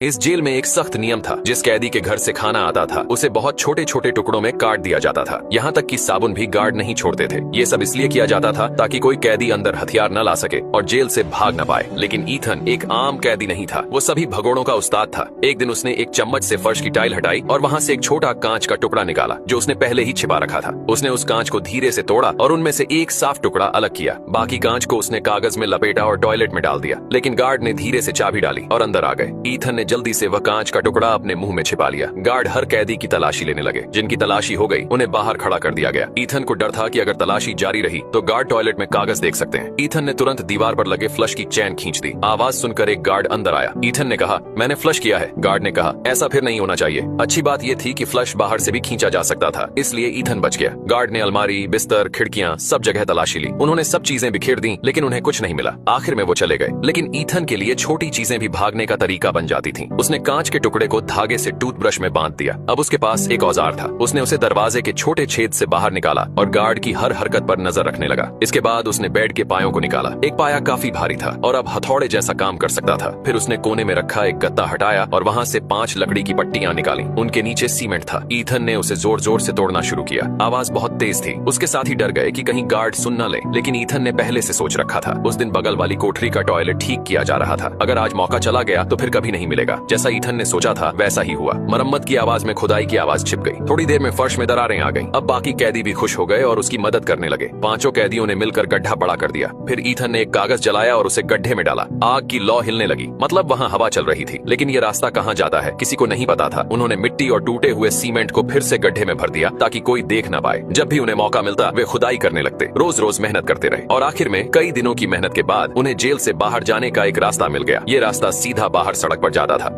इस जेल में एक सख्त नियम था। जिस कैदी के घर से खाना आता था उसे बहुत छोटे छोटे टुकड़ों में काट दिया जाता था। यहाँ तक कि साबुन भी गार्ड नहीं छोड़ते थे। ये सब इसलिए किया जाता था ताकि कोई कैदी अंदर हथियार न ला सके और जेल से भाग न पाए। लेकिन ईथन एक आम कैदी नहीं था, वो सभी भगोड़ों का उस्ताद था। एक दिन उसने एक चम्मच से फर्श की टाइल हटाई और वहाँ से एक छोटा कांच का टुकड़ा निकाला जो उसने पहले ही छिपा रखा था। उसने उस कांच को धीरे से तोड़ा और उनमें से एक साफ टुकड़ा अलग किया। बाकी कांच को उसने कागज में लपेटा और टॉयलेट में डाल दिया। लेकिन गार्ड ने धीरे से चाबी डाली और अंदर आ गए। ईथन ने जल्दी से वह कांच का टुकड़ा अपने मुंह में छिपा लिया। गार्ड हर कैदी की तलाशी लेने लगे। जिनकी तलाशी हो गई उन्हें बाहर खड़ा कर दिया गया। ईथन को डर था कि अगर तलाशी जारी रही तो गार्ड टॉयलेट में कागज देख सकते हैं। ईथन ने तुरंत दीवार पर लगे फ्लश की चैन खींच दी। आवाज सुनकर एक गार्ड अंदर आया। ईथन ने कहा, मैंने फ्लश किया है। गार्ड ने कहा, ऐसा फिर नहीं होना चाहिए। अच्छी बात यह थी कि फ्लश बाहर से भी खींचा जा सकता था, इसलिए ईथन बच गया। गार्ड ने अलमारी, बिस्तर, खिड़कियां सब जगह तलाशी ली। उन्होंने सब चीजें बिखेर दी लेकिन उन्हें कुछ नहीं मिला। आखिर में वो चले गए। लेकिन ईथन के लिए छोटी चीजें भी भागने का तरीका बन जाती थी। उसने कांच के टुकड़े को धागे से टूथब्रश में बांध दिया। अब उसके पास एक औजार था। उसने उसे दरवाजे के छोटे छेद से बाहर निकाला और गार्ड की हर हरकत पर नजर रखने लगा। इसके बाद उसने बेड के पायों को निकाला। एक पाया काफी भारी था और अब हथौड़े जैसा काम कर सकता था। फिर उसने कोने में रखा एक गत्ता हटाया और वहाँ से 5 लकड़ी की पट्टियां निकाली। उनके नीचे सीमेंट था। ईथन ने उसे जोर जोर से तोड़ना शुरू किया। आवाज बहुत तेज थी। उसके साथी डर गए कि कहीं गार्ड सुन न ले, लेकिन ईथन ने पहले से सोच रखा था। उस दिन बगल वाली कोठरी का टॉयलेट ठीक किया जा रहा था। अगर आज मौका चला गया तो फिर कभी नहीं मिलेगा। जैसा ईथन ने सोचा था वैसा ही हुआ। मरम्मत की आवाज में खुदाई की आवाज छिप गई। थोड़ी देर में फर्श में दरारें आ गईं। अब बाकी कैदी भी खुश हो गए और उसकी मदद करने लगे। 5 कैदियों ने मिलकर गड्ढा बड़ा कर दिया। फिर ईथन ने एक कागज जलाया और उसे गड्ढे में डाला। आग की लौ हिलने लगी, मतलब वहाँ हवा चल रही थी। लेकिन ये रास्ता कहाँ जाता है किसी को नहीं पता था। उन्होंने मिट्टी और टूटे हुए सीमेंट को फिर से गड्ढे में भर दिया ताकि कोई देख न पाए। जब भी उन्हें मौका मिलता वे खुदाई करने लगते। रोज रोज मेहनत करते रहे और आखिर में कई दिनों की मेहनत के बाद उन्हें जेल से बाहर जाने का एक रास्ता मिल गया। ये रास्ता सीधा बाहर सड़क पर जाता था।